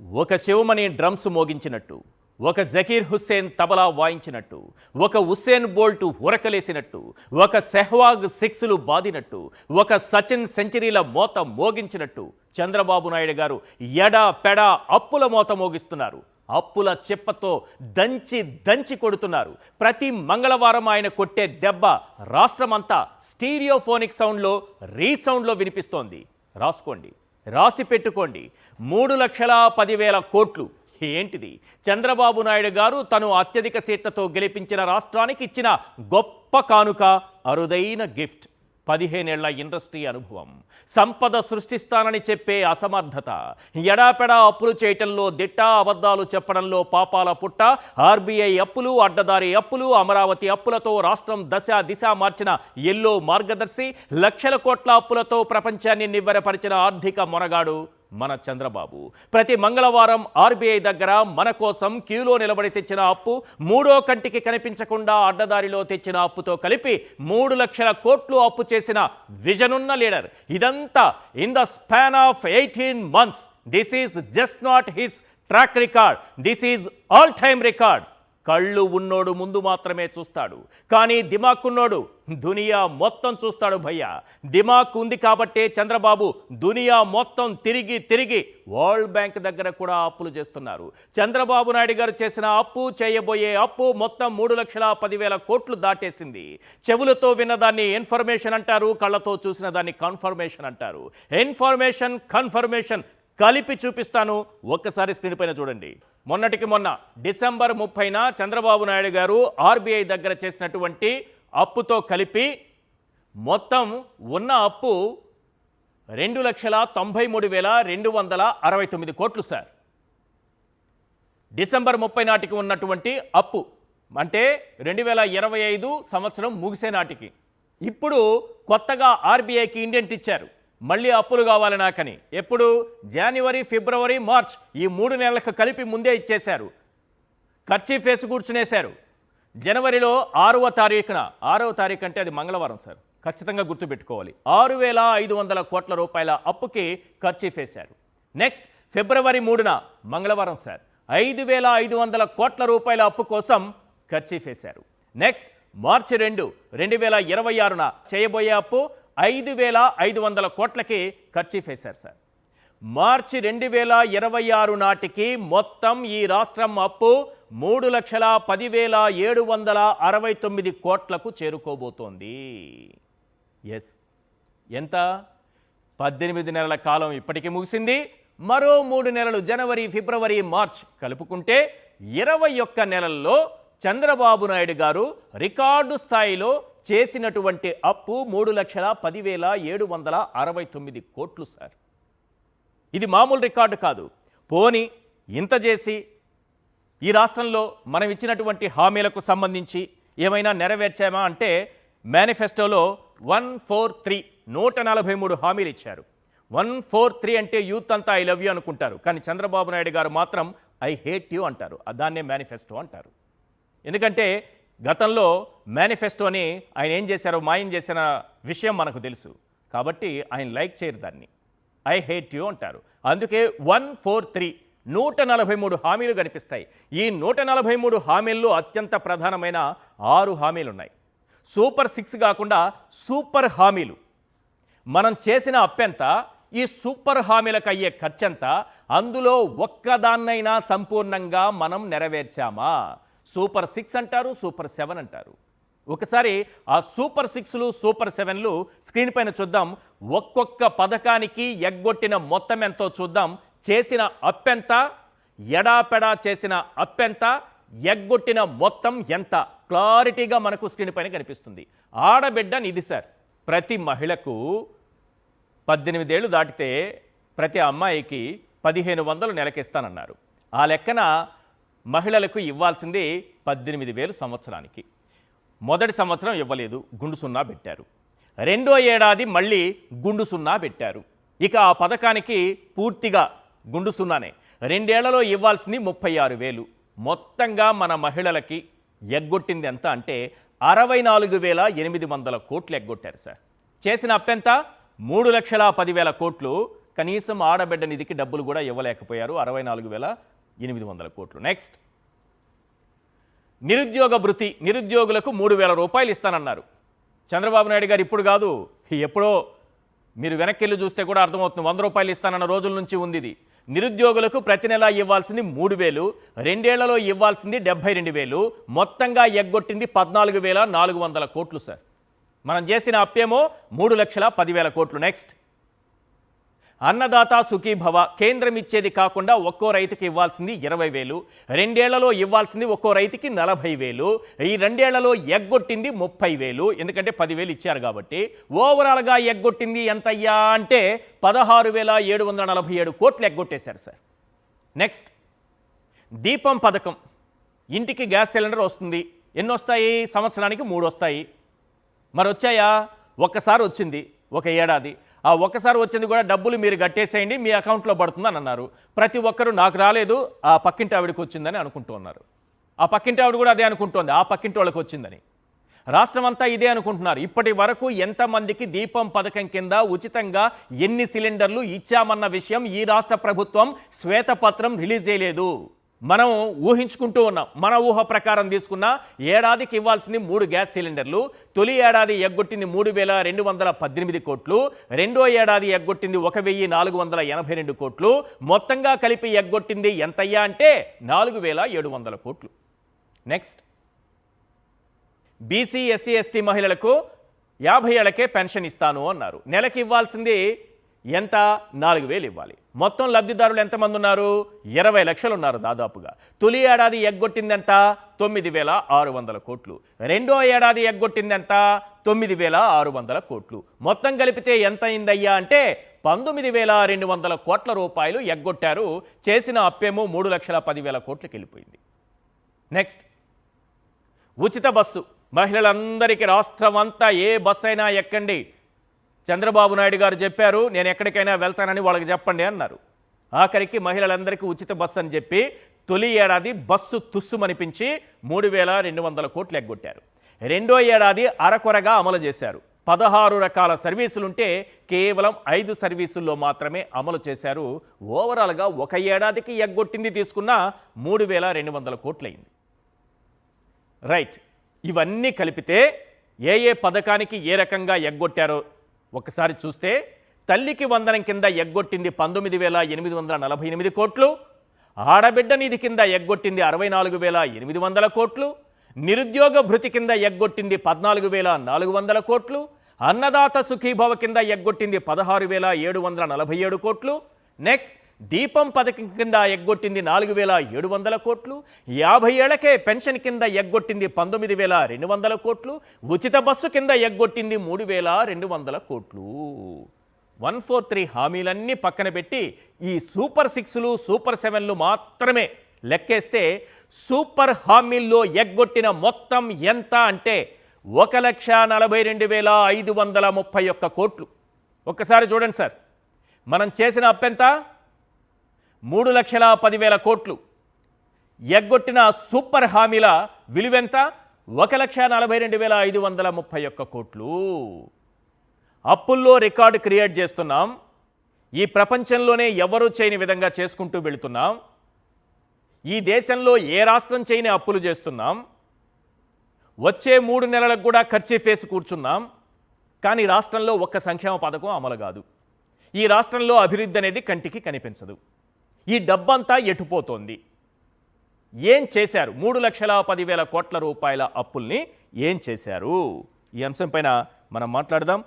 ఒక శివమణి డ్రమ్స్ మోగించినట్టు, ఒక జకీర్ హుస్సేన్ తబలా వాయించినట్టు, ఒక ఉస్సేన్ బోల్ట్ ఉరకలేసినట్టు, ఒక సెహ్వాగ్ సిక్స్లు బాదినట్టు, ఒక సచిన్ సెంచరీల మోత మోగించినట్టు చంద్రబాబు నాయుడు గారు ఎడా పెడా అప్పుల మోత మోగిస్తున్నారు. అప్పుల చెప్పతో దంచి దంచి కొడుతున్నారు. ప్రతి మంగళవారం ఆయన కొట్టే దెబ్బ రాష్ట్రమంతా స్టీరియోఫోనిక్ సౌండ్లో రీసౌండ్లో వినిపిస్తోంది. రాసుకోండి, రాసి పెట్టుకోండి. 3,10,000 కోట్లు. ఏంటిది? చంద్రబాబు నాయుడు గారు తను అత్యధిక సీట్లతో గెలిపించిన రాష్ట్రానికి ఇచ్చిన గొప్ప కానుక, అరుదైన గిఫ్ట్. 15 ఏళ్ల ఇండస్ట్రీ అనుభవం, సంపద సృష్టిస్తానని చెప్పే అసమర్థత, ఎడాపెడా అప్పులు చేయటంలో దిట్ట, అబద్ధాలు చెప్పడంలో పాపాల పుట్ట, ఆర్బీఐ అప్పులు, అడ్డదారి అప్పులు, అమరావతి అప్పులతో రాష్ట్రం దిశ మార్చిన ఎల్లో మార్గదర్శి, లక్షల కోట్ల అప్పులతో ప్రపంచాన్ని నివ్వెరపరిచిన ఆర్థిక మొనగాడు మన చంద్రబాబు. ప్రతి మంగళవారం ఆర్బీఐ దగ్గర మన కోసం క్యూలో నిలబడి తెచ్చిన అప్పు, మూడో కంటికి కనిపించకుండా అడ్డదారిలో తెచ్చిన అప్పుతో కలిపి 3,00,000 కోట్లు అప్పు చేసిన విజనున్న లీడర్. ఇదంతా in the span of 18 months. This is just not his track record, this is all time record. కళ్ళు ఉన్నోడు ముందు మాత్రమే చూస్తాడు, కానీ దిమాక్కున్నోడు దునియా మొత్తం చూస్తాడు భయ్య. దిమాక్ ఉంది కాబట్టే చంద్రబాబు దునియా మొత్తం తిరిగి తిరిగి వరల్డ్ బ్యాంక్ దగ్గర కూడా అప్పులు చేస్తున్నారు. చంద్రబాబు నాయుడు గారు చేసిన అప్పు, చేయబోయే అప్పు మొత్తం 3,10,000 కోట్లు దాటేసింది. చెవులతో విన్నదాన్ని ఇన్ఫర్మేషన్ అంటారు, కళ్ళతో చూసిన దాన్ని కన్ఫర్మేషన్ అంటారు. ఇన్ఫర్మేషన్, కన్ఫర్మేషన్ కలిపి చూపిస్తాను, ఒక్కసారి స్క్రీన్ పైన చూడండి. మొన్నటికి మొన్న డిసెంబర్ 30న చంద్రబాబు నాయుడు గారు ఆర్బీఐ దగ్గర చేసినటువంటి అప్పుతో కలిపి మొత్తం ఉన్న అప్పు 2,93,269 కోట్లు సార్. డిసెంబర్ 30 నాటికి ఉన్నటువంటి అప్పు అంటే 2025 సంవత్సరం ముగిసే నాటికి. ఇప్పుడు కొత్తగా ఆర్బీఐకి ఇండెంట్ ఇచ్చారు, మళ్ళీ అప్పులు కావాలి నాకని. ఎప్పుడు? జనవరి, ఫిబ్రవరి, మార్చ్ ఈ 3 నెలలకు కలిపి ముందే ఇచ్చేశారు. ఖర్చీ ఫేస్ కూర్చునేశారు. జనవరిలో 6వ తారీఖున, 6వ తారీఖు అంటే అది మంగళవారం సార్, ఖచ్చితంగా గుర్తుపెట్టుకోవాలి, 6,500 కోట్ల రూపాయల అప్పుకి ఖర్చీ ఫేశారు. నెక్స్ట్ ఫిబ్రవరి 3న మంగళవారం సార్, 5,500 కోట్ల రూపాయల అప్పు కోసం ఖర్చీ ఫేశారు. నెక్స్ట్ మార్చి 2, 2026న చేయబోయే అప్పు 5,500 కోట్లకి ఖర్చీ ఫేశారు సార్. మార్చి 2026 నాటికి మొత్తం ఈ రాష్ట్రం అప్పు 3,10,769 కోట్లకు చేరుకోబోతోంది. ఎస్, ఎంత? 18 నెలల కాలం ఇప్పటికీ ముగిసింది. మరో 3 నెలలు జనవరి, ఫిబ్రవరి, మార్చ్ కలుపుకుంటే 21 నెలల్లో చంద్రబాబు నాయుడు గారు రికార్డు స్థాయిలో చేసినటువంటి అప్పు 3,10,769 కోట్లు సార్. ఇది మామూలు రికార్డు కాదు. పోనీ ఇంత చేసి ఈ రాష్ట్రంలో మనం ఇచ్చినటువంటి హామీలకు సంబంధించి ఏమైనా నెరవేర్చామా అంటే మేనిఫెస్టోలో 143 143 హామీలు ఇచ్చారు. 143 అంటే యూత్ అంతా ఐ లవ్ యూ అనుకుంటారు, కానీ చంద్రబాబు నాయుడు గారు మాత్రం ఐ హేట్ యూ అంటారు. దాన్నే మేనిఫెస్టో అంటారు. ఎందుకంటే గతంలో మేనిఫెస్టోని ఆయన ఏం చేశారో, మాయం చేసిన విషయం మనకు తెలుసు కాబట్టి ఆయన లైక్ చేయరు, దాన్ని ఐ హేట్ యూ అంటారు. అందుకే 143 143 హామీలు కనిపిస్తాయి. ఈ 143 హామీల్లో అత్యంత ప్రధానమైన 6 హామీలు ఉన్నాయి. సూపర్ 6 కాకుండా సూపర్ హామీలు. మనం చేసిన అప్పెంత, ఈ సూపర్ హామీలకు అయ్యే ఖర్చంత, అందులో ఒక్కదాన్నైనా సంపూర్ణంగా మనం నెరవేర్చామా? సూపర్ 6 అంటారు, సూపర్ 7 అంటారు. ఒకసారి ఆ సూపర్ 6లు, సూపర్ 7లు స్క్రీన్ పైన చూద్దాం. ఒక్కొక్క పథకానికి ఎగ్గొట్టిన మొత్తం ఎంతో చూద్దాం. చేసిన అప్పెంత, ఎడాపెడా చేసిన అప్పెంత, ఎగ్గొట్టిన మొత్తం ఎంత క్లారిటీగా మనకు స్క్రీన్ పైన కనిపిస్తుంది. ఆడబిడ్డ నిధి సార్, ప్రతి మహిళకు 18 ఏళ్ళు దాటితే ప్రతి అమ్మాయికి 1,500 నెలకిస్తానన్నారు. ఆ లెక్కన మహిళలకు ఇవ్వాల్సింది 18,000 సంవత్సరానికి. మొదటి సంవత్సరం ఇవ్వలేదు, గుండు సున్నా పెట్టారు. రెండో ఏడాది మళ్ళీ గుండు సున్నా పెట్టారు. ఇక ఆ పథకానికి పూర్తిగా గుండు సున్నానే. 2 ఏళ్లలో ఇవ్వాల్సింది 36,000. మొత్తంగా మన మహిళలకి ఎగ్గొట్టింది ఎంత అంటే 64,800 కోట్లు ఎగ్గొట్టారు సార్. చేసిన అప్పెంత 3,10,000 కోట్లు. కనీసం ఆడబిడ్డ నిధికి డబ్బులు కూడా ఇవ్వలేకపోయారు, 64,800 కోట్లు. నెక్స్ట్, నిరుద్యోగ భృతి, నిరుద్యోగులకు 3,000 రూపాయలు ఇస్తానన్నారు చంద్రబాబు నాయుడు గారు. ఇప్పుడు కాదు, ఎప్పుడో మీరు వెనక్కి చూస్తే కూడా అర్థమవుతుంది. 100 రూపాయలు ఇస్తానన్న రోజుల నుంచి ఉంది ఇది. నిరుద్యోగులకు ప్రతి నెల ఇవ్వాల్సింది 3,000, 2 ఏళ్లలో ఇవ్వాల్సింది 72,000, మొత్తంగా ఎగ్గొట్టింది 14,400 కోట్లు సార్. మనం చేసిన అప్పేమో 3,10,000 కోట్లు. నెక్స్ట్, అన్నదాత సుఖీభవ, కేంద్రం ఇచ్చేది కాకుండా ఒక్కో రైతుకి ఇవ్వాల్సింది 20,000, 2 ఏళ్లలో ఇవ్వాల్సింది ఒక్కో రైతుకి 40,000, ఈ 2 ఏళ్లలో ఎగ్గొట్టింది 30,000, ఎందుకంటే 10,000 ఇచ్చారు కాబట్టి. ఓవరాల్గా ఎగ్గొట్టింది ఎంతయ్యా అంటే 16,747 కోట్లు ఎగ్గొట్టేశారు సార్. నెక్స్ట్, దీపం పథకం, ఇంటికి గ్యాస్ సిలిండర్ వస్తుంది. ఎన్ని వస్తాయి? సంవత్సరానికి 3 వస్తాయి. మరి వచ్చాయా? ఒక్కసారి వచ్చింది, ఒక ఏడాది. ఆ ఒక్కసారి వచ్చింది కూడా డబ్బులు మీరు కట్టేసేయండి, మీ అకౌంట్లో పడుతుందని అన్నారు. ప్రతి ఒక్కరూ నాకు రాలేదు, ఆ పక్కింటి ఆవిడకి వచ్చిందని అనుకుంటూ ఉన్నారు. ఆ పక్కింటి ఆవిడ కూడా అదే అనుకుంటోంది, ఆ పక్కింటి వాళ్ళకి వచ్చిందని. రాష్ట్రం అంతా ఇదే అనుకుంటున్నారు. ఇప్పటి వరకు ఎంతమందికి దీపం పథకం కింద ఉచితంగా ఎన్ని సిలిండర్లు ఇచ్చామన్న విషయం ఈ రాష్ట్ర ప్రభుత్వం శ్వేతపత్రం రిలీజ్ చేయలేదు. మనం ఊహించుకుంటూ ఉన్నాం. మన ఊహ ప్రకారం తీసుకున్న ఏడాదికి ఇవ్వాల్సింది 3 గ్యాస్ సిలిండర్లు. తొలి ఏడాది ఎగ్గొట్టింది 3,218 కోట్లు, రెండో ఏడాది ఎగ్గొట్టింది 1,482 కోట్లు, మొత్తంగా కలిపి ఎగ్గొట్టింది ఎంతయ్యా అంటే 4,700 కోట్లు. నెక్స్ట్, బీసీ ఎస్సీ ఎస్టీ మహిళలకు 50 ఏళ్లకే పెన్షన్ ఇస్తాను అన్నారు. నెలకి ఇవ్వాల్సింది ఎంత? 4,000 ఇవ్వాలి. మొత్తం లబ్ధిదారులు ఎంతమంది ఉన్నారు? 20 లక్షలు ఉన్నారు దాదాపుగా. తొలి ఏడాది ఎగ్గొట్టింది ఎంత? 9,600 కోట్లు. రెండో ఏడాది ఎగ్గొట్టింది ఎంత? 9,600 కోట్లు. మొత్తం కలిపితే ఎంత అయిందయ్యా అంటే 19,200 కోట్ల రూపాయలు ఎగ్గొట్టారు. చేసిన అప్పేమో 3,10,000 కోట్లకి వెళ్ళిపోయింది. నెక్స్ట్, ఉచిత బస్సు, మహిళలందరికీ రాష్ట్రం అంతా ఏ బస్సు అయినా ఎక్కండి. చంద్రబాబు నాయుడు గారు చెప్పారు, నేను ఎక్కడికైనా వెళ్తానని వాళ్ళకి చెప్పండి అన్నారు. ఆఖరికి మహిళలందరికీ ఉచిత బస్సు అని చెప్పి తొలి ఏడాది బస్సు తుస్సుమనిపించి 3,200 కోట్లు ఎగ్గొట్టారు. రెండో ఏడాది అరకొరగా అమలు చేశారు. 16 రకాల సర్వీసులుంటే కేవలం 5 సర్వీసుల్లో మాత్రమే అమలు చేశారు. ఓవరాల్గా ఒక ఏడాదికి ఎగ్గొట్టింది తీసుకున్న 3,200 కోట్లయింది. రైట్, ఇవన్నీ కలిపితే ఏ పథకానికి ఏ రకంగా ఎగ్గొట్టారో ఒకసారి చూస్తే, తల్లికి వందనం కింద ఎగ్గొట్టింది 19,848 కోట్లు, ఆడబిడ్డ నిధి కింద ఎగ్గొట్టింది 64,800 కోట్లు, నిరుద్యోగ భృతి కింద ఎగ్గొట్టింది 14,400 కోట్లు, అన్నదాత సుఖీభవ కింద ఎగ్గొట్టింది 16,747 కోట్లు. నెక్స్ట్, దీపం పథకం కింద ఎగ్గొట్టింది 4,700 కోట్లు, 50 ఏళ్లకే పెన్షన్ కింద ఎగ్గొట్టింది 19,200 కోట్లు, ఉచిత బస్సు కింద ఎగ్గొట్టింది 3,200 కోట్లు. 143 హామీలన్నీ పక్కన పెట్టి ఈ సూపర్ 6లు సూపర్ 7లు మాత్రమే లెక్కేస్తే సూపర్ హామీల్లో ఎగ్గొట్టిన మొత్తం ఎంత అంటే 1,42,531 కోట్లు. ఒక్కసారి చూడండి సార్, మనం చేసిన అప్పెంత? 3,10,000 కోట్లు. ఎగ్గొట్టిన సూపర్ హామీల విలువెంత? 1,42,531 కోట్లు. అప్పుల్లో రికార్డు క్రియేట్ చేస్తున్నాం. ఈ ప్రపంచంలోనే ఎవరూ చేయని విధంగా చేసుకుంటూ వెళుతున్నాం. ఈ దేశంలో ఏ రాష్ట్రం చేయని అప్పులు చేస్తున్నాం. వచ్చే 3 నెలలకు కూడా ఖర్చు ఫేసి కూర్చున్నాం. కానీ రాష్ట్రంలో ఒక్క సంక్షేమ పథకం అమలు కాదు. ఈ రాష్ట్రంలో అభివృద్ధి అనేది కంటికి కనిపించదు. ఈ డబ్బంతా ఎటుపోతోంది? ఏం చేశారు? 3,10,000 కోట్ల రూపాయల అప్పుల్ని ఏం చేశారు? ఈ అంశంపైన మనం మాట్లాడదాం.